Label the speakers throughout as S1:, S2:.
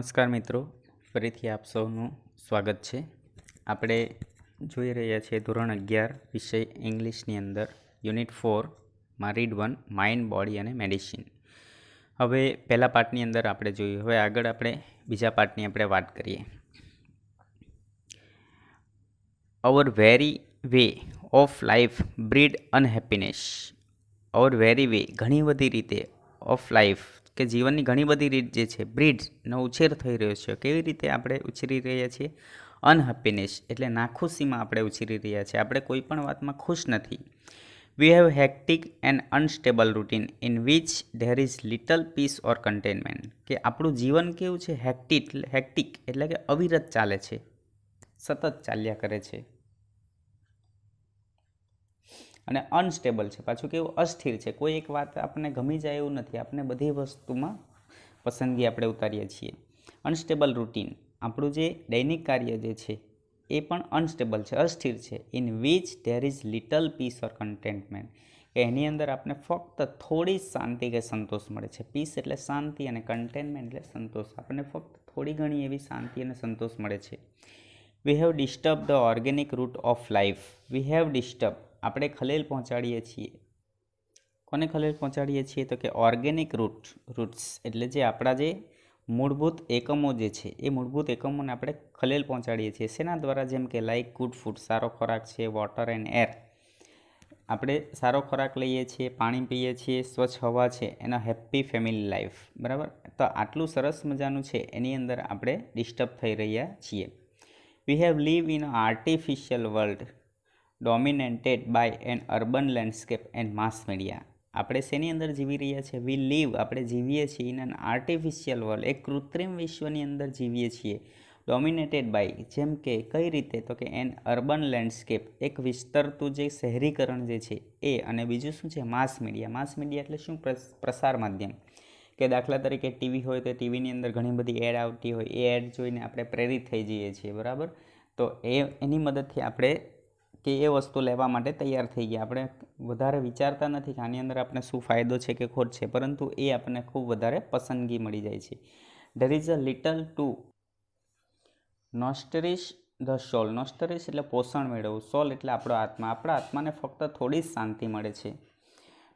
S1: નમસ્કાર મિત્રો, ફરીથી આપ સૌનું સ્વાગત છે. આપણે જોઈ રહ્યા છીએ ધોરણ 11 વિષય ઇંગ્લિશની અંદર યુનિટ 4માં રીડ 1 માઇન્ડ, બોડી અને મેડિસિન. હવે પહેલા પાર્ટની અંદર આપણે જોયું. હવે આગળ આપણે બીજા પાર્ટની આપણે વાત કરીએ. Our very way of life breed unhappiness. Our very way ઘણી બધી રીતે ઓફ લાઈફ કે જીવનની ઘણી બધી રીત જે છે બ્રીડનો ઉછેર થઈ રહ્યો છે. કેવી રીતે આપણે ઉછેરી રહ્યા છીએ? અનહેપીનેસ એટલે નાખુશીમાં આપણે ઉછેરી રહ્યા છીએ. આપણે કોઈ પણ વાતમાં ખુશ નથી. We have hectic and unstable routine in which there is little peace or containment. કે આપણું જીવન કેવું છે? હેક્ટિક એટલે કે અવિરત ચાલે છે, સતત ચાલ્યા કરે છે. અને અનસ્ટેબલ છે, પાછું કેવું? અસ્થિર છે. કોઈ એક વાત આપણને ગમી જાય એવું નથી. આપણે બધી વસ્તુમાં પસંદગી આપણે ઉતારીએ છીએ. અનસ્ટેબલ રૂટીન, આપણું જે દૈનિક કાર્ય જે છે એ પણ અનસ્ટેબલ છે, અસ્થિર છે. In which there is little peace or contentment, કે એની અંદર આપણે ફક્ત થોડી શાંતિ કે સંતોષ મળે છે. પીસ એટલે શાંતિ અને કન્ટેનમેન્ટ એટલે સંતોષ. આપણને ફક્ત થોડી ઘણી એવી શાંતિ અને સંતોષ મળે છે. We have disturb the organic root of life. We have disturb, આપણે ખલેલ પહોંચાડીએ છીએ. કોને ખલેલ પહોંચાડીએ છીએ? તો કે ઓર્ગેનિક રૂટ્સ એટલે જે આપણા જે મૂળભૂત એકમો જે છે એ મૂળભૂત એકમોને આપણે ખલેલ પહોંચાડીએ છીએ. શેના દ્વારા? જેમ કે લાઈક ગુડ ફૂડ, સારો ખોરાક છે, વોટર એન્ડ એર. આપણે સારો ખોરાક લઈએ છીએ, પાણી પીએ છીએ, સ્વચ્છ હવા છે, એના હેપ્પી ફેમિલી લાઈફ. બરાબર? તો આટલું સરસ મજાનું છે, એની અંદર આપણે ડિસ્ટર્બ થઈ રહ્યા છીએ. We have live in a artificial world dominated by an urban landscape and mass media. આપણે શેની અંદર જીવી રહ્યા છીએ? વી લીવ, આપણે જીવીએ છીએ ઇન એન આર્ટિફિશિયલ વર્લ્ડ, એક કૃત્રિમ વિશ્વની અંદર જીવીએ છીએ. ડોમિનેટેડ બાય, જેમ કે કઈ રીતે? તો કે એન અર્બન લેન્ડસ્કેપ, એક વિસ્તરતું જે શહેરીકરણ જે છે એ. અને બીજું શું છે? Mass media. માસ મીડિયા એટલે શું? પ્રસાર માધ્યમ. કે દાખલા તરીકે ટીવી હોય તો ટીવીની અંદર ઘણી બધી એડ આવતી હોય, એ એડ જોઈને આપણે પ્રેરિત થઈ જઈએ છીએ. બરાબર? તો એની મદદથી આપણે કે એ વસ્તુ લેવા માટે તૈયાર થઈ ગયા. આપણે વધારે વિચારતા નથી કે આની અંદર આપણે શું ફાયદો છે કે ખોટ છે, પરંતુ એ આપણને ખૂબ વધારે પસંદગી મળી જાય છે. There is a little to nourish the soul. Nourish એટલે પોષણ મેળવવું, સોલ એટલે આપણો આત્મા. આપણા આત્માને ફક્ત થોડી જ શાંતિ મળે છે.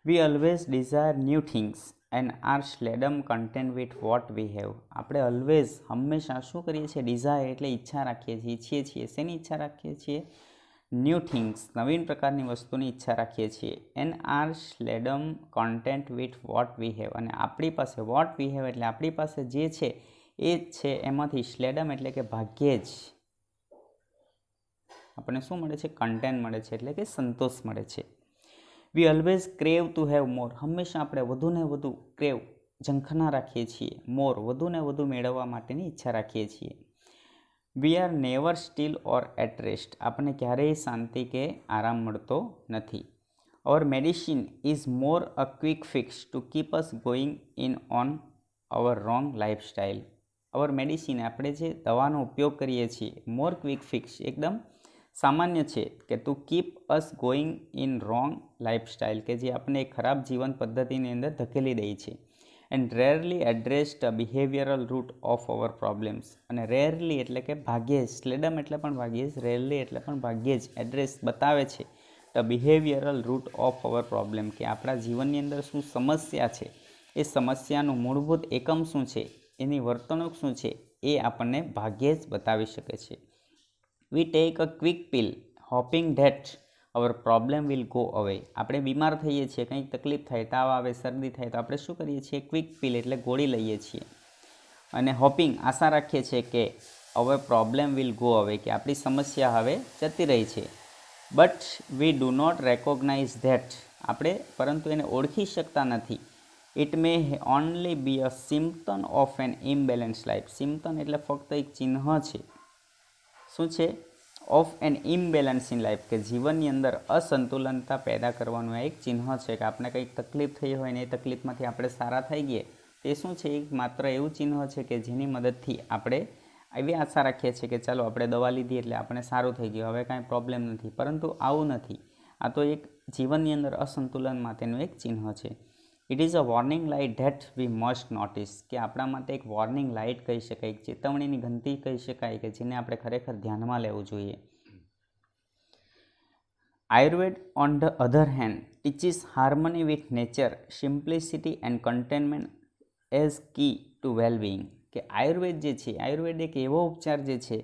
S1: We always desire new things and are seldom content with what we have. આપણે ઓલવેઝ, હંમેશા શું કરીએ છીએ? ડિઝાયર એટલે ઈચ્છા રાખીએ છીએ, ઈચ્છીએ છીએ. શેની ઈચ્છા રાખીએ છીએ? ન્યૂ થિંગ્સ, નવીન પ્રકારની વસ્તુની ઈચ્છા રાખીએ છીએ. And are seldom content with what we have, અને આપણી પાસે વોટ વી હેવ એટલે આપણી પાસે જે છે એ જ છે. એમાંથી સ્લેડમ એટલે કે ભાગ્યે જ આપણને શું મળે છે? કન્ટેન્ટ મળે છે, એટલે કે સંતોષ મળે છે. We always crave to have મોર. હંમેશા આપણે વધુને વધુ ક્રેવ, ઝંખના રાખીએ છીએ. મોર, વધુને વધુ મેળવવા માટેની ઈચ્છા રાખીએ છીએ. We are never still or at rest. આપણને ક્યારેય શાંતિ કે આરામ મળતો નથી. Our medicine is more a quick fix to keep us going in on our wrong lifestyle. Our medicine, આપણે જે દવાનો ઉપયોગ કરીએ છીએ, મોર ક્વિક ફિક્સ, એકદમ સામાન્ય છે કે two keep us going in wrong lifestyle, કે જે આપણે ખરાબ જીવન પદ્ધતિની અંદર ધકેલી દે છે. And rarely address the behavioural root of our problems. અને રેરલી એટલે કે ભાગ્યે જ, સ્લેડમ એટલે પણ ભાગ્યે જ, રેરલી એટલે પણ ભાગ્યે જ, એડ્રેસ બતાવે છે the behavioural root of our problem, કે આપણા જીવનની અંદર શું સમસ્યા છે, એ સમસ્યાનું મૂળભૂત એકમ શું છે, એની વર્તણૂક શું છે, એ આપણને ભાગ્યે જ બતાવી શકે છે. We take a quick pill hoping that our problem will go away. આપણે બીમાર થઈએ છીએ, કંઈક તકલીફ થાય, તાવ આવે, શરદી થાય, તો આપણે શું કરીએ છીએ? ક્વિક પિલ એટલે ગોળી લઈએ છીએ. અને હોપિંગ, આશા રાખીએ છીએ કે અવર પ્રોબ્લેમ વિલ ગો અવે, કે આપણી સમસ્યા હવે જતી રહી છે. But we do not recognize that. આપણે પરંતુ એને ઓળખી શકતા નથી. It may only be a symptom of an imbalance life. Symptom એટલે ફક્ત એક ચિહ્ન છે. શું છે? Of an imbalance in life, કે જીવનની અંદર અસંતુલનતા પેદા કરવાનું એક ચિહ્ન છે. કે આપણે કંઈક તકલીફ થઈ હોય ને એ તકલીફમાંથી આપણે સારા થઈ ગઈએ, તે શું છે? એક માત્ર એવું ચિહ્ન છે કે જેની મદદથી આપણે એવી આશા રાખીએ છીએ કે ચાલો આપણે દવા લીધી એટલે આપણે સારું થઈ ગયું, હવે કાંઈ પ્રોબ્લેમ નથી. પરંતુ આવું નથી. આ તો એક જીવનની અંદર અસંતુલન માટેનું એક ચિહ્ન છે. It is a warning light that we must notice, કે આપણા માટે એક વોર્નિંગ લાઇટ કહી શકાય, એક ચેતવણીની ઘંટી કહી શકાય, કે જેને આપણે ખરેખર ધ્યાનમાં લેવું જોઈએ. Ayurveda on the other hand teaches harmony with nature, simplicity and containment as key to wellbeing, કે આયુર્વેદ જે છે, આયુર્વેદ એક એવો ઉપચાર જે છે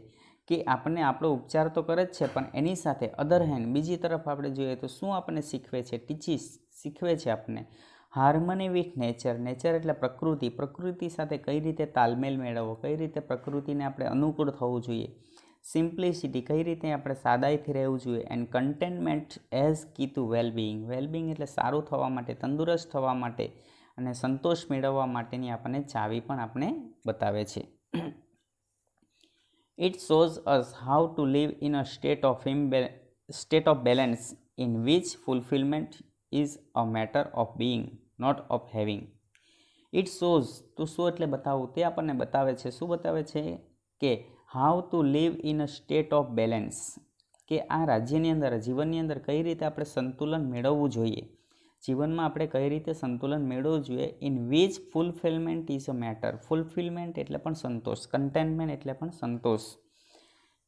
S1: કે આપણને આપણો ઉપચાર તો કરે જ છે, પણ એની સાથે અધર હેન્ડ બીજી તરફ આપણે જોઈએ તો શું આપણને શીખવે છે? ટીચીસ શીખવે છે આપણને હાર્મની વિથ નેચર, નેચર એટલે પ્રકૃતિ, પ્રકૃતિ સાથે કઈ રીતે તાલમેલ મેળવવો, કઈ રીતે પ્રકૃતિને આપણે અનુકૂળ થવું જોઈએ, સિમ્પ્લિસિટી કઈ રીતે આપણે સાદાઈથી રહેવું જોઈએ, and containment as key to wellbeing, wellbeing એટલે સારું થવા માટે, તંદુરસ્ત થવા માટે અને સંતોષ મેળવવા માટેની આપણને ચાવી પણ આપણે બતાવે છે. It shows us how to live in a state of balance in which fulfillment is a matter of being, not of having. It shows, to show એટલે બતાવવું, તે આપણને બતાવે છે, શું બતાવે છે? કે how to live in a state of balance, કે આ રાજ્યની અંદર, જીવનની અંદર કઈ રીતે આપણે સંતુલન મેળવવું જોઈએ, જીવનમાં આપણે કઈ રીતે સંતુલન મેળવવું જોઈએ. In which fulfilment is a matter, fulfilment એટલે પણ સંતોષ, કન્ટેનમેન્ટ એટલે પણ સંતોષ,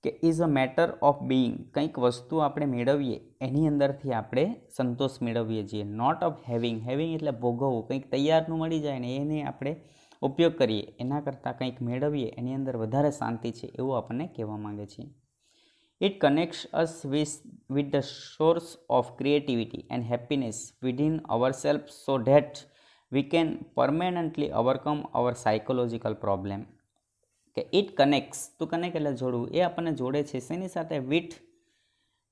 S1: કે is a matter of being, કંઈક વસ્તુ આપણે મેળવીએ એની અંદરથી આપણે સંતોષ મેળવીએ છીએ. નોટ ઓફ હેવિંગ, હેવિંગ એટલે ભોગવવું, કંઈક તૈયારનું મળી જાય ને એને આપણે ઉપયોગ કરીએ એના કરતાં કંઈક મેળવીએ એની અંદર વધારે શાંતિ છે, એવું આપણને કહેવા માંગે છે. It connects us with the source of creativity and happiness within ourselves so that we can permanently overcome our psychological problem. કે it connects, to connect એટલે જોડવું, એ આપણને જોડે છે શેની સાથે? with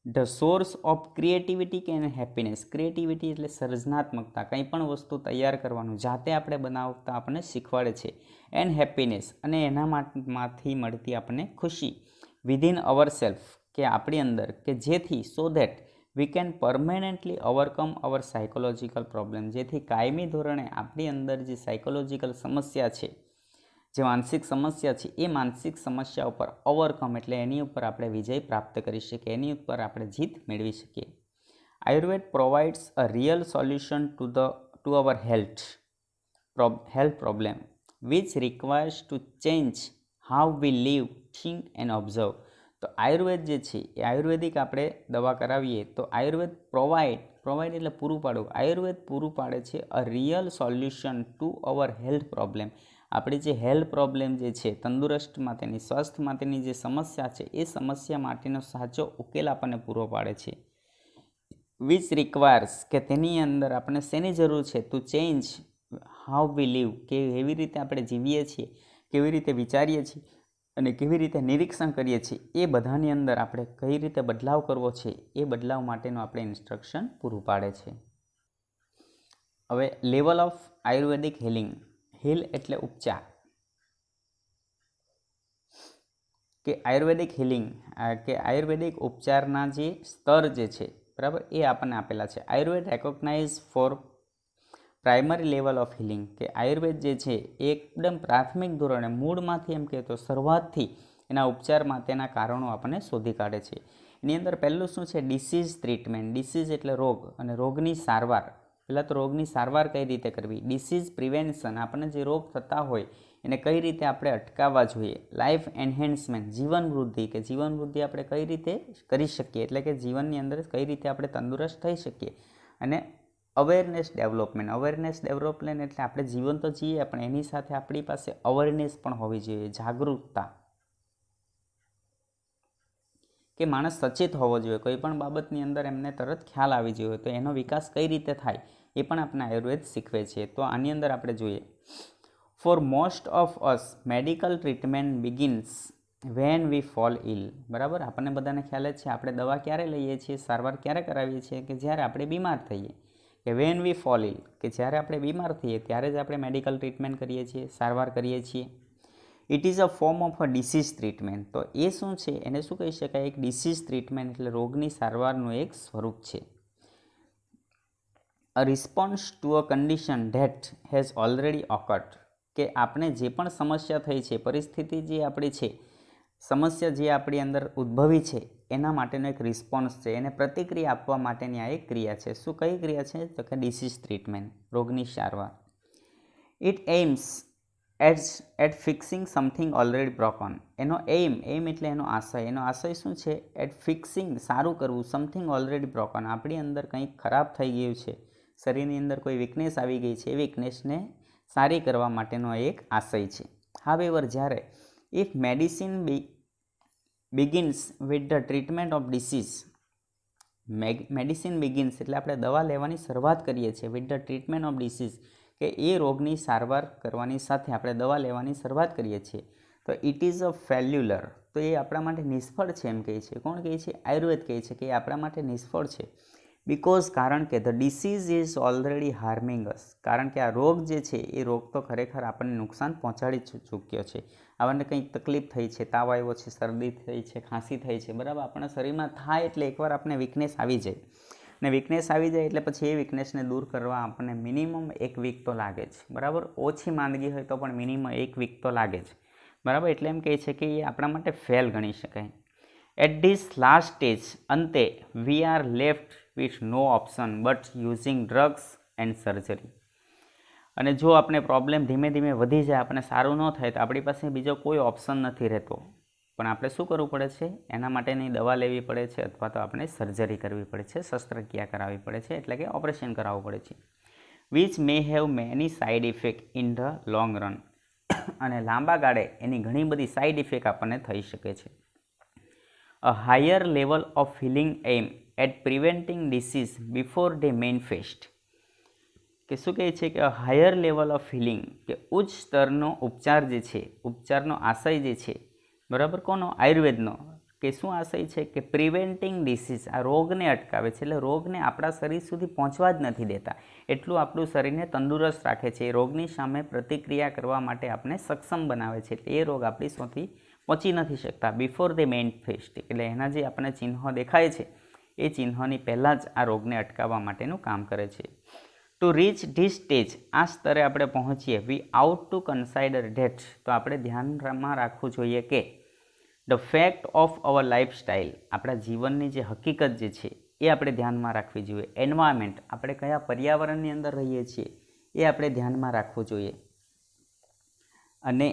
S1: the source of creativity and happiness. Creativity એટલે સર્જનાત્મકતા, કંઈ પણ વસ્તુ તૈયાર કરવાનું, જાતે આપણે બનાવતા આપણને શીખવાડે છે. એન્ડ હેપીનેસ, અને એનામાંથી મળતી આપણને ખુશી. વિધિન અવર સેલ્ફ, કે આપણી અંદર, કે જેથી so that we can permanently overcome our psychological problem, જેથી કાયમી ધોરણે આપણી અંદર જે સાયકોલોજીકલ સમસ્યા છે, જે માનસિક સમસ્યા છે, એ માનસિક સમસ્યા ઉપર ઓવરકમ એટલે એની ઉપર આપણે વિજય પ્રાપ્ત કરી શકીએ, એની ઉપર આપણે જીત મેળવી શકીએ. Ayurveda provides a real solution to our health problem which requires to change how we live, think and observe. તો આયુર્વેદ જે છે એ આયુર્વેદિક આપણે દવા કરાવીએ તો આયુર્વેદ પ્રોવાઈડ એટલે પૂરું પાડવું, આયુર્વેદ પૂરું પાડે છે a real solution to our health problem, આપણી જે હેલ્થ પ્રોબ્લેમ જે છે, તંદુરસ્ત માટેની, સ્વાસ્થ્ય માટેની જે સમસ્યા છે એ સમસ્યા માટેનો સાચો ઉકેલ આપણને પૂરો પાડે છે. વિચ રિક્વાયર્સ, કે તેની અંદર આપણે શેની જરૂર છે? To change how we live, કે એવી રીતે આપણે જીવીએ છીએ, કેવી રીતે વિચારીએ છીએ અને કેવી રીતે નિરીક્ષણ કરીએ છીએ, એ બધાની અંદર આપણે કઈ રીતે બદલાવ કરવો છે, એ બદલાવ માટેનું આપણે ઇન્સ્ટ્રક્શન પૂરું પાડે છે. હવે level of Ayurvedic healing, heal એટલે ઉપચાર, કે આયુર્વેદિક હિલિંગ, કે આયુર્વેદિક ઉપચારના જે સ્તર જે છે, બરાબર, એ આપણને આપેલા છે. Ayurveda recognise four primary level of healing, કે આયુર્વેદ જે છે એ એકદમ પ્રાથમિક ધોરણે, મૂળમાંથી એમ કહેતો શરૂઆતથી એના ઉપચાર માટેના કારણો આપણને શોધી કાઢે છે. એની અંદર પહેલું શું છે? ડિસીઝ ટ્રીટમેન્ટ, ડિસીઝ એટલે રોગ, અને રોગની સારવાર. પહેલાં તો રોગની સારવાર કઈ રીતે કરવી, ડિસીઝ પ્રિવેન્શન, આપણને જે રોગ થતા હોય એને કઈ રીતે આપણે અટકાવવા જોઈએ. લાઈફ એન્હેન્સમેન્ટ, જીવન વૃદ્ધિ, કે જીવન વૃદ્ધિ આપણે કઈ રીતે કરી શકીએ, એટલે કે જીવનની અંદર કઈ રીતે આપણે તંદુરસ્ત થઈ શકીએ. અને અવેરનેસ ડેવલપમેન્ટ એટલે આપણે જીવન તો જીવીએ પણ એની સાથે આપણી પાસે અવેરનેસ પણ હોવી જોઈએ, જાગૃતતા, કે માણસ સચેત હોવો જોઈએ, કોઈ પણ બાબતની અંદર એમને તરત ખ્યાલ આવી જોઈએ, તો એનો વિકાસ કઈ રીતે થાય એ પણ આપણે આયુર્વેદ શીખવે છે. તો આની અંદર આપણે જોઈએ, for most of us medical treatment begins when we fall ill, બરાબર, આપણને બધાને ખ્યાલ જ છે, આપણે દવા ક્યારે લઈએ છીએ, સારવાર ક્યારે કરાવીએ છીએ, કે જ્યારે આપણે બીમાર થઈએ, કે વેન વી ફોલ ઇલ, કે જ્યારે આપણે બીમાર થઈએ ત્યારે જ આપણે મેડિકલ ટ્રીટમેન્ટ કરીએ છીએ, સારવાર કરીએ છીએ. It is a form of a disease treatment, તો એ શું છે, એને શું કહી શકાય? એક ડિસીઝ ટ્રીટમેન્ટ એટલે રોગની સારવારનું એક સ્વરૂપ છે. A response to a condition that has already occurred, કે આપણે જે પણ સમસ્યા થઈ છે, પરિસ્થિતિ જે આપણી છે, સમસ્યા જે આપણી અંદર ઉદ્ભવી છે, એના માટેનો એક રિસ્પોન્સ છે, એને પ્રતિક્રિયા આપવા માટેની આ એક ક્રિયા છે. શું કઈ ક્રિયા છે? તો કે ડિસીઝ ટ્રીટમેન્ટ, રોગની સારવાર. It aims at fixing something already broken. એનો એમ એટલે એનો આશય શું છે? એટ ફિક્સિંગ, સારું કરવું, સમથિંગ ઓલરેડી બ્રોકન, આપણી અંદર કંઈક ખરાબ થઈ ગયું છે, શરીરની અંદર કોઈ વીકનેસ આવી ગઈ છે, એ વીકનેસને સારી કરવા માટેનો એક આશય છે. હાવેવર, જ્યારે if medicine begins with the treatment of disease, medicine begins એટલે આપણે દવા લેવાની શરૂઆત કરીએ છીએ, with the treatment of disease કે એ રોગની સારવાર કરવાની સાથે આપણે દવા લેવાની શરૂઆત કરીએ છીએ, તો ઇટ ઇઝ અ ફેલ્યુલર, તો એ આપણા માટે નિષ્ફળ છે એમ કહે છે. કોણ કહે છે? આયુર્વેદ કહે છે કે એ આપણા માટે નિષ્ફળ છે. બિકોઝ, કારણ કે ધ ડિસીઝ ઇઝ ઓલરેડી હાર્મિંગ અસ, કારણ કે આ રોગ જે છે એ રોગ તો ખરેખર આપણને નુકસાન પહોંચાડી ચૂક્યો છે. આપણને કંઈક તકલીફ થઈ છે, તાવ આવ્યો છે, શરદી થઈ છે, ખાંસી થઈ છે, બરાબર. આપણા શરીરમાં થાય એટલે એકવાર આપણે વીકનેસ આવી જાય, ને વીકનેસ આવી જાય એટલે પછી એ વીકનેસને દૂર કરવા આપણને મિનિમમ 1 વીક તો લાગે જ, બરાબર. ઓછી માંદગી હોય તો પણ મિનિમમ 1 વીક તો લાગે જ, બરાબર. એટલે એમ કહે છે કે એ આપણા માટે ફેલ ગણી શકાય. એટ ધીસ લાસ્ટ સ્ટેજ, અંતે, we are left with no option but using drugs and surgery. અને જો આપણે પ્રોબ્લેમ ધીમે ધીમે વધી જાય, આપણે સારું ન થાય, તો આપણી પાસે બીજો કોઈ ઓપ્શન નથી રહેતો, પણ આપણે શું કરવું પડે છે? એના માટેની દવા લેવી પડે છે, અથવા તો આપણે સર્જરી કરવી પડે છે, શસ્ત્રક્રિયા કરાવવી પડે છે, એટલે કે ઓપરેશન કરાવવું પડે છે. Which may have many side effect in the long run. અને લાંબા ગાળે એની ઘણી બધી સાઇડ ઇફેક્ટ આપણને થઈ શકે છે. A higher level of healing aims at preventing disease before they manifest. કે શું કહે છે કે હાયર લેવલ ઓફ હીલિંગ, કે ઉચ્ચ સ્તરનો ઉપચાર જે છે, ઉપચારનો આશય જે છે, બરાબર, કોનો? આયુર્વેદનો. કે શું આશય છે? કે પ્રિવેન્ટિંગ ડિસીઝ, આ રોગને અટકાવે છે, એટલે રોગને આપણા શરીર સુધી પહોંચવા જ નથી દેતા, એટલું આપણું શરીરને તંદુરસ્ત રાખે છે, એ રોગની સામે પ્રતિક્રિયા કરવા માટે આપણે સક્ષમ બનાવે છે, એટલે એ રોગ આપણી સુધી પહોંચી નથી શકતા. બિફોર ધ મેનિફેસ્ટ, એટલે એના જે આપણને ચિહ્નો દેખાય છે, એ ચિહ્નોની પહેલાં જ આ રોગને અટકાવવા માટેનું કામ કરે છે. ટુ રીચ ધીસ સ્ટેજ, આ સ્તરે આપણે પહોંચીએ, વી આઉટ ટુ કન્સાઇડર ધેટ, તો આપણે ધ્યાનમાં રાખવું જોઈએ કે the fact of our lifestyle, આપણા જીવનની જે હકીકત જે છે એ આપણે ધ્યાનમાં રાખવી જોઈએ. એન્વાયરમેન્ટ, આપણે કયા પર્યાવરણની અંદર રહીએ છીએ એ આપણે ધ્યાનમાં રાખવું જોઈએ. અને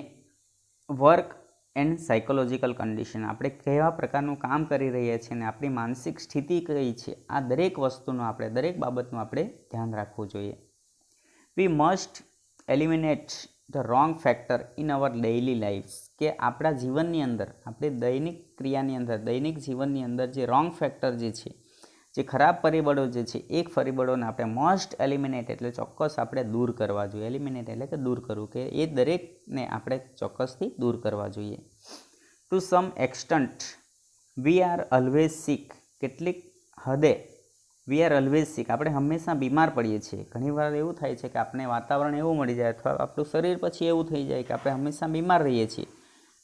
S1: વર્ક એન્ડ સાયકોલોજીકલ કન્ડિશન, આપણે કેવા પ્રકારનું કામ કરી રહ્યા છીએ અને આપણી માનસિક સ્થિતિ કઈ છે, આ દરેક વસ્તુનું આપણે, દરેક બાબતનું આપણે ધ્યાન રાખવું જોઈએ. We must eliminate the wrong factor in our daily life, કે આપણા જીવનની અંદર, આપણી દૈનિક ક્રિયાની અંદર, દૈનિક જીવનની અંદર જે રોંગ ફેક્ટર જે છે, જે ખરાબ પરિબળો જે છે, એક પરિબળોને આપણે મસ્ટ એલિમિનેટ એટલે ચોક્કસ આપણે દૂર કરવા જોઈએ. એલિમિનેટ એટલે કે દૂર કરવું, કે એ દરેકને આપણે ચોક્કસથી દૂર કરવા જોઈએ. To some extent we are always sick, કેટલીક હદે વી આર ઓલવેઝ સિક, આપણે હંમેશા બીમાર પડીએ છીએ. ઘણીવાર એવું થાય છે કે આપણે વાતાવરણ એવું મળી જાય, અથવા આપણું શરીર પછી એવું થઈ જાય કે આપણે હંમેશા બીમાર રહીએ છીએ.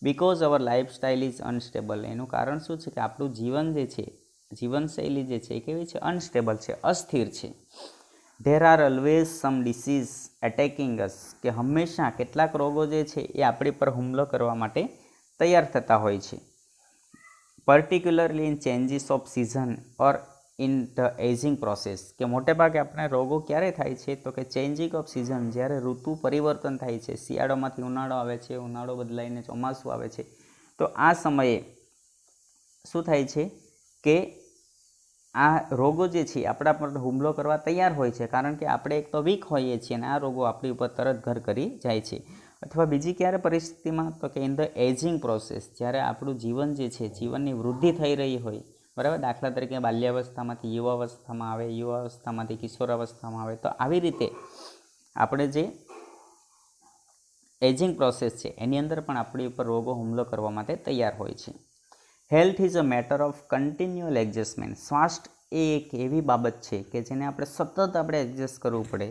S1: Because our lifestyle is unstable, એનું કારણ શું છે? કે આપણું જીવન જે છે, જીવનશૈલી જે છે એ કેવી છે? અનસ્ટેબલ છે, અસ્થિર છે. There are always some disease attacking us, કે હંમેશા કેટલાક રોગો જે છે એ આપણી પર હુમલો કરવા માટે તૈયાર થતા હોય છે. Particularly in changes off season or in the ageing process, કે મોટે ભાગે આપણે રોગો ક્યારે થાય છે? તો કે ચેન્જિંગ ઓફ સિઝન, જ્યારે ઋતુ પરિવર્તન થાય છે, શિયાળામાંથી ઉનાળો આવે છે, ઉનાળો બદલાઈને ચોમાસું આવે છે, તો આ સમયે શું થાય છે કે આ રોગો જે છે આપણા પર હુમલો કરવા તૈયાર હોય છે, કારણ કે આપણે એક તો વીક હોઈએ છીએ અને આ રોગો આપણી ઉપર તરત ઘર કરી જાય છે. અથવા બીજી ક્યારે પરિસ્થિતિમાં? તો કે ઇન ધ એજિંગ પ્રોસેસ, જ્યારે આપણું જીવન જે છે, જીવનની વૃદ્ધિ થઈ રહી હોય, બરાબર. દાખલા તરીકે બાલ્યાવસ્થામાંથી યુવાવસ્થામાં આવે, યુવાવસ્થામાંથી કિશોરાવસ્થામાં આવે, તો આવી રીતે આપણે જે એજિંગ પ્રોસેસ છે એની અંદર પણ આપણી ઉપર રોગો હુમલો કરવા માટે તૈયાર હોય છે. Health is a matter of કન્ટિન્યુઅલ adjustment, સ્વાસ્થ્ય એ એક એવી બાબત છે કે જેને આપણે સતત આપણે એડજસ્ટ કરવું પડે,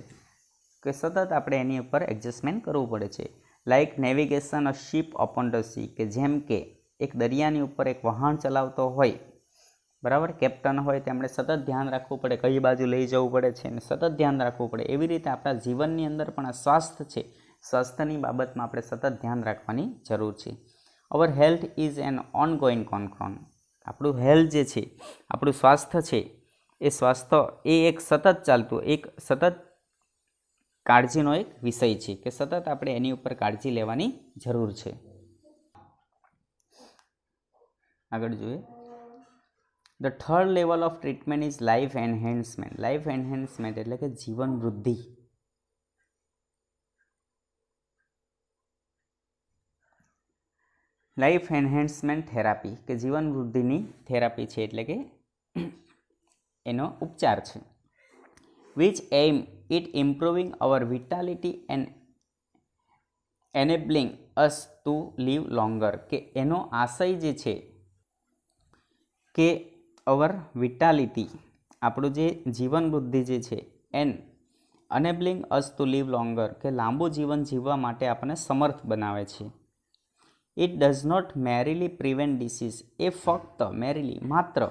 S1: કે સતત આપણે એની ઉપર એડજસ્ટમેન્ટ કરવું પડે છે. Like navigation a ship open the sea, કે જેમ કે એક દરિયાની ઉપર એક વહાણ ચલાવતો હોય, બરાબર, કેપ્ટન હોય, તેમણે સતત ધ્યાન રાખવું પડે, કઈ બાજુ લઈ જવું પડે છે અને સતત ધ્યાન રાખવું પડે. એવી રીતે આપણા જીવનની અંદર પણ આ સ્વાસ્થ્ય છે, સ્વાસ્થ્યની બાબતમાં આપણે સતત ધ્યાન રાખવાની જરૂર છે. Our health is an ongoing confront, આપણું હેલ્થ જે છે, આપણું સ્વાસ્થ્ય છે, એ સ્વાસ્થ્ય એ એક સતત ચાલતું, એક સતત કાળજીનો એક વિષય છે કે સતત આપણે એની ઉપર કાળજી લેવાની જરૂર છે. આગળ જોઈએ. The third level of treatment is life enhancement. Life enhancement એટલે કે જીવન વૃદ્ધિ. લાઈફ એન્હેન્સમેન્ટ થેરાપી કે જીવન વૃદ્ધિની થેરાપી છે, એટલે કે એનો ઉપચાર છે. Which aims at improving our vitality and enabling us to live longer. કે એનો આશય જે છે કે અવર વિટાલિટી, આપણું જે જીવન વૃદ્ધિ જે છે, and enabling us to live longer, કે લાંબુ જીવન જીવવા માટે આપણને સમર્થ બનાવે છે. It does not merely prevent disease. એ ફક્ત મેરીલી માત્ર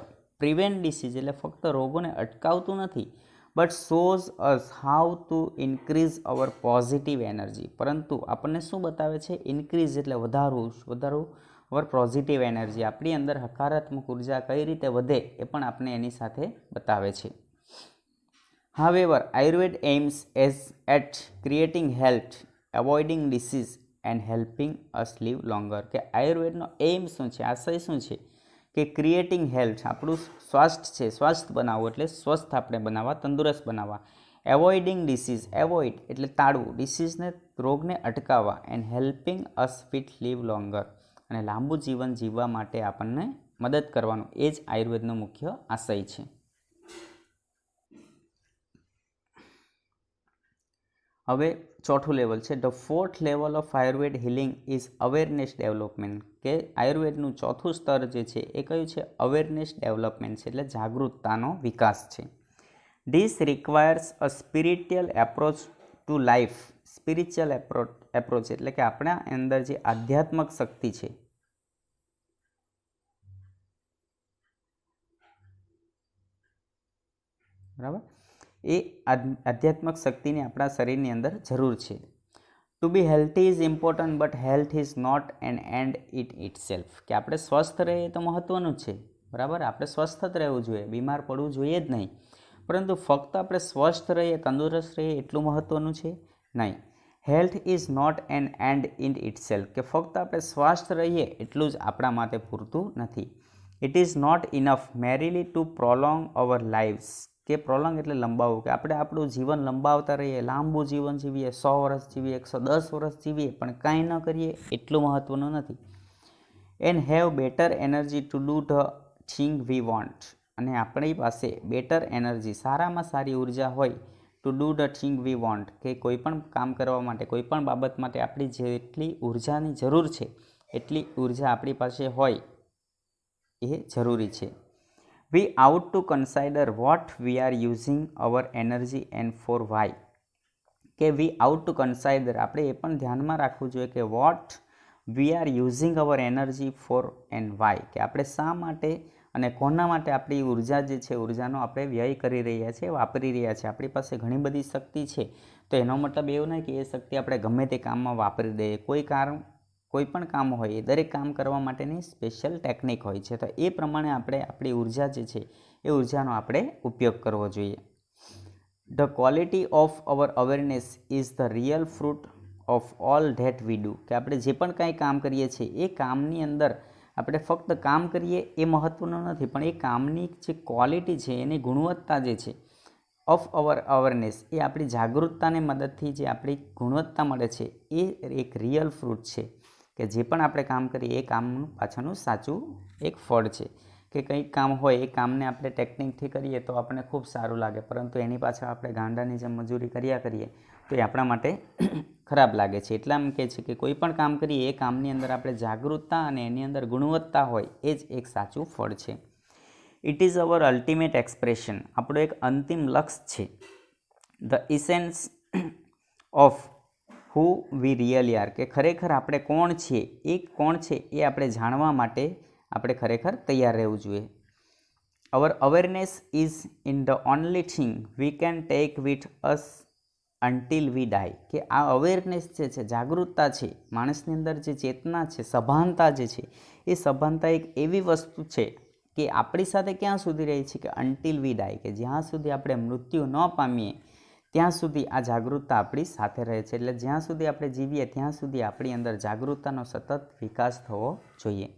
S1: પ્રિવેન્ટ ડિસીઝ એટલે ફક્ત રોગોને અટકાવતું નથી, but shows us how to increase our positive energy. પરંતુ આપણને શું બતાવે છે? ઇન્ક્રીઝ એટલે વધારવું અવર પોઝિટિવ એનર્જી. આપણી અંદર હકારાત્મક ઉર્જા કઈ રીતે વધે એ પણ આપણે એની સાથે બતાવે છે. However Ayurveda aims at creating health, avoiding disease and helping us live longer. કે આયુર્વેદનો એમ શું છે, આશય શું છે? કે ક્રિએટિંગ હેલ્થ, આપણું સ્વાસ્થ્ય છે, સ્વાસ્થ્ય બનાવવું એટલે સ્વસ્થ આપણે બનાવવા, તંદુરસ્ત બનાવવા. એવોઇડિંગ ડિસીઝ, એવોઇડ એટલે ટાળવું, ડિસીઝને રોગને અટકાવવા. And helping us fit live longer, અને લાંબુ જીવન જીવવા માટે આપણને મદદ કરવાનું. એ જ આયુર્વેદનો મુખ્ય આશય છે. હવે ચોથું લેવલ છે the fourth level of Ayurveda healing is awareness development. કે આયુર્વેદનું ચોથું સ્તર જે છે એ કયું છે? અવેરનેસ ડેવલપમેન્ટ છે, એટલે જાગૃતતાનો વિકાસ છે. This requires a spiritual approach to life. Spiritual approach એટલે કે આપણા અંદર જે આધ્યાત્મક શક્તિ છે, બરાબર, એ આધ્યાત્મક શક્તિની આપણા શરીરની અંદર જરૂર છે. To be healthy is important but health is not an end itself. કે આપણે સ્વસ્થ રહીએ તો મહત્ત્વનું જ છે, બરાબર, આપણે સ્વસ્થ જ રહેવું જોઈએ, બીમાર પડવું જોઈએ જ નહીં. પરંતુ ફક્ત આપણે સ્વસ્થ રહીએ, તંદુરસ્ત રહીએ એટલું મહત્ત્વનું છે નહીં. Health is not an end in itself. કે ફક્ત આપણે સ્વસ્થ રહીએ એટલું જ આપણા માટે પૂરતું નથી. It is not enough merely to prolong our lives. કે પ્રોલોંગ એટલે લંબાવવું, કે આપણે આપણું જીવન લંબાવતા રહીએ, લાંબુ જીવન જીવીએ, 100 વર્ષ જીવીએ, 110 વર્ષ જીવીએ, પણ કાંઈ ન કરીએ એટલું મહત્ત્વનું નથી. And have better energy to do the thing we want. અને આપણી પાસે બેટર એનર્જી, સારામાં સારી ઉર્જા હોય, to do the thing we want, કે કોઈ પણ કામ કરવા માટે, કોઈ પણ બાબત માટે આપણી જેટલી ઉર્જાની જરૂર છે એટલી ઉર્જા આપણી પાસે હોય એ જરૂરી છે. We ought to consider what we are using our energy and for why. કે we ought to consider, આપણે એ પણ ધ્યાનમાં રાખવું જોઈએ કે what we are using our energy for and why. કે આપણે શા માટે અને કોના માટે આપણી ઉર્જા જે છે, ઉર્જાનો આપણે વ્યય કરી રહ્યા છીએ, વાપરી રહ્યા છીએ. આપણી પાસે ઘણી બધી શક્તિ છે, તો એનો મતલબ એવું નહીં કે એ શક્તિ આપણે ગમે તે કામમાં વાપરી દઈએ. કોઈ પણ કામ હોય, એ દરેક કામ કરવા માટેની સ્પેશિયલ ટેકનિક હોય છે, તો એ પ્રમાણે આપણે આપણી ઉર્જા જે છે એ ઉર્જાનો આપણે ઉપયોગ કરવો જોઈએ. The quality of our awareness is the real fruit of all that we do. કે આપણે જે પણ કાંઈ કામ કરીએ છીએ એ કામની અંદર આપણે ફક્ત કામ કરીએ એ મહત્ત્વનું નથી, પણ એ કામની જે ક્વોલિટી છે, એની ગુણવત્તા જે છે, ઓફ અવર અવેરનેસ, એ આપણી જાગૃતતાની મદદથી જે આપણી ગુણવત્તા મળે છે એ એક રિયલ ફ્રૂટ છે. કે જે પણ આપણે કામ કરીએ એ કામનું પાછળનું સાચું એક ફળ છે. કે કંઈક કામ હોય એ કામને આપણે ટેકનિકથી કરીએ તો આપણને ખૂબ સારું લાગે, પરંતુ એની પાછળ આપણે ગાંડાની જેમ મજૂરી કર્યા કરીએ તો એ આપણા માટે ખરાબ લાગે છે. એટલા એમ કહે છે કે કોઈ પણ કામ કરીએ એ કામની અંદર આપણે જાગૃતતા અને એની અંદર ગુણવત્તા હોય એ જ એક સાચું ફળ છે. It is our ultimate expression. આપણું એક અંતિમ લક્ષ્ય છે. The essence of who we really are. કે ખરેખર આપણે કોણ છીએ, એ કોણ છે એ આપણે જાણવા માટે આપણે ખરેખર તૈયાર રહેવું જોઈએ. Our awareness is in the only thing we can take with us until we die. કે આ અવેરનેસ જે છે, જાગૃતતા છે, માણસની અંદર જે ચેતના છે, સભાનતા જે છે, એ સભાનતા એક એવી વસ્તુ છે કે આપણી સાથે ક્યાં સુધી રહે છે કે અન્ટિલ વી ડાય, કે જ્યાં સુધી આપણે મૃત્યુ ન પામીએ ત્યાં સુધી આ જાગૃતતા આપણી સાથે રહે છે. એટલે જ્યાં સુધી આપણે જીવીએ ત્યાં સુધી આપણી અંદર જાગૃતતાનો સતત વિકાસ થવો જોઈએ.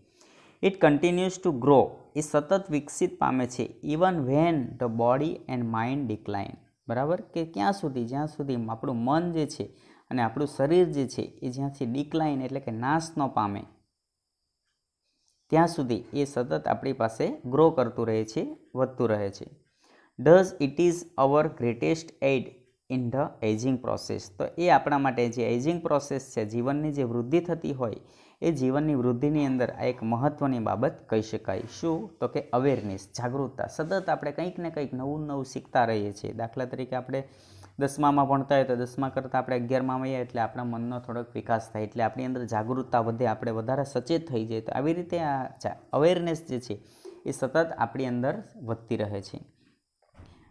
S1: ઇટ કન્ટિન્યુઝ ટુ ગ્રો, એ સતત વિકસિત પામે છે even when the body and mind decline. બરાબર, કે ક્યાં સુધી, જ્યાં સુધી આપણું મન જે છે અને આપણું શરીર જે છે એ જ્યાંથી ડિક્લાઇન એટલે કે નાશ ન પામે ત્યાં સુધી એ સતત આપણી પાસે ગ્રો કરતું રહે છે, વધતું રહે છે. Does it is our greatest aid in the ageing process. તો એ આપણા માટે જે એજિંગ પ્રોસેસ છે, જીવનની જે વૃદ્ધિ થતી હોય એ જીવનની વૃદ્ધિની અંદર આ એક મહત્ત્વની બાબત કહી શકાય. શું? તો કે અવેરનેસ, જાગૃતતા. સતત આપણે કંઈક ને કંઈક નવું નવું શીખતા રહીએ છીએ. દાખલા તરીકે આપણે 10મામાં ભણતા હોય તો 10મા કરતાં આપણે 11મામાં આવીએ એટલે આપણા મનનો થોડોક વિકાસ થાય, એટલે આપણી અંદર જાગૃતતા વધે, આપણે વધારે સચેત થઈ જાય. તો આવી રીતે આ અવેરનેસ જે છે એ સતત આપણી અંદર વધતી રહે છે.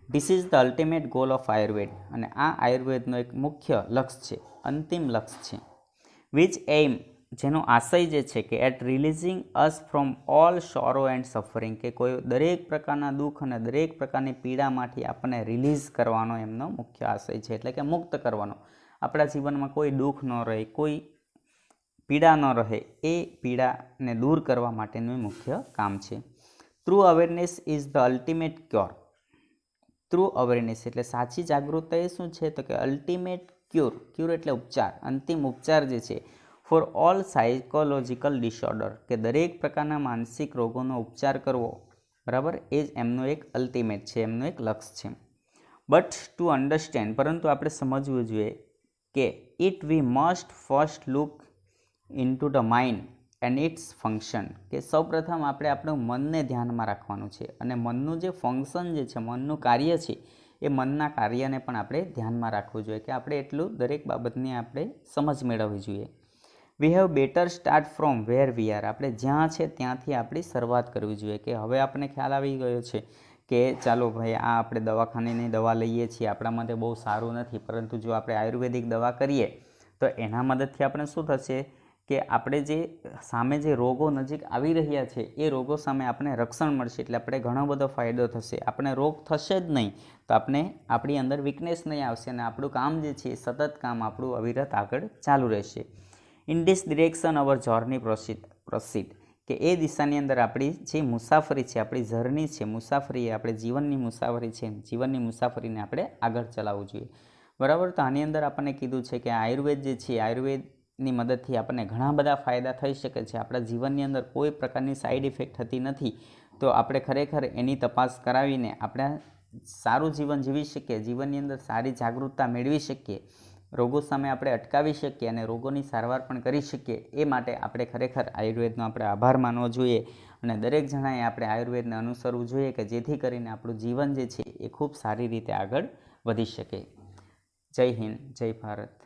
S1: This is the ultimate goal of Ayurveda. અને આ આયુર્વેદનો એક મુખ્ય લક્ષ્ય છે, અંતિમ લક્ષ્ય છે. વિચ એઇમ, જેનો આશય જે છે કે at releasing us from all sorrow and suffering, કે કોઈ દરેક પ્રકારના દુઃખ અને દરેક પ્રકારની પીડામાંથી આપણને રિલીઝ કરવાનો એમનો મુખ્ય આશય છે, એટલે કે મુક્ત કરવાનો. આપણા જીવનમાં કોઈ દુઃખ ન રહે, કોઈ પીડા ન રહે, એ પીડાને દૂર કરવા માટેનું મુખ્ય કામ છે. True awareness is the ultimate cure. True awareness એટલે સાચી જાગૃતતા એ શું છે? તો કે અલ્ટિમેટ ક્યોર. ક્યોર એટલે ઉપચાર, અંતિમ ઉપચાર જે છે ફોર ઓલ સાયકોલોજીકલ ડિસઓર્ડર, કે દરેક પ્રકારના માનસિક રોગોનો ઉપચાર કરવો. બરાબર, એ જ એમનું એક અલ્ટિમેટ છે, એમનું એક લક્ષ્ય છે. બટ ટુ અન્ડરસ્ટેન્ડ, પરંતુ આપણે સમજવું જોઈએ કે it we must first look into the mind and its function, કે સૌપ્રથમ આપણે આપણું મનને ધ્યાનમાં રાખવાનું છે અને મનનું જે ફંક્શન જે છે, મનનું કાર્ય છે, એ મનના કાર્યને પણ આપણે ધ્યાનમાં રાખવું જોઈએ, કે આપણે એટલું દરેક બાબતની આપણે સમજ મેળવવી જોઈએ. We have better start from where we are, આપણે જ્યાં છે ત્યાંથી આપણી શરૂઆત કરવી જોઈએ. કે હવે આપણને ખ્યાલ આવી ગયો છે કે ચાલો ભાઈ, આ આપણે દવાખાનેની દવા લઈએ છીએ, આપણા માટે બહુ સારું નથી, પરંતુ જો આપણે આયુર્વેદિક દવા કરીએ તો એના મદદથી આપણે શું થશે કે આપણે જે સામે જે રોગો નજીક આવી રહ્યા છે એ રોગો સામે આપણે રક્ષણ મળશે, એટલે આપણે ઘણો બધો ફાયદો થશે. આપણે રોગ થશે જ નહીં તો આપણે આપણી અંદર વીકનેસ નહીં આવશે અને આપણું કામ જે છે સતત કામ આપણું અવિરત આગળ ચાલુ રહેશે. In this direction our journey proceed, કે એ દિશાની અંદર આપણી જે મુસાફરી છે, આપણી જર્ની છે, મુસાફરી આપણે જીવનની મુસાફરી છે, જીવનની મુસાફરીને આપણે આગળ ચલાવવું જોઈએ. બરાબર, તો આની અંદર આપણને કીધું છે કે આયુર્વેદ જે છે, આયુર્વેદની મદદથી આપણને ઘણા બધા ફાયદા થઈ શકે છે. આપણા જીવનની અંદર કોઈ પ્રકારની સાઈડ ઇફેક્ટ થતી નથી, તો આપણે ખરેખર એની તપાસ કરાવીને આપણે સારું જીવન જીવી શકીએ, જીવનની અંદર સારી જાગૃતતા મેળવી શકીએ, રોગો સામે આપણે અટકાવી શકીએ અને રોગોની સારવાર પણ કરી શકીએ. એ માટે આપણે ખરેખર આયુર્વેદનો આપણે આભાર માનવો જોઈએ અને દરેક જણાએ આપણે આયુર્વેદને અનુસરવું જોઈએ, કે જેથી કરીને આપણું જીવન જે છે એ ખૂબ સારી રીતે આગળ વધી શકે. જય હિન્દ, જય ભારત.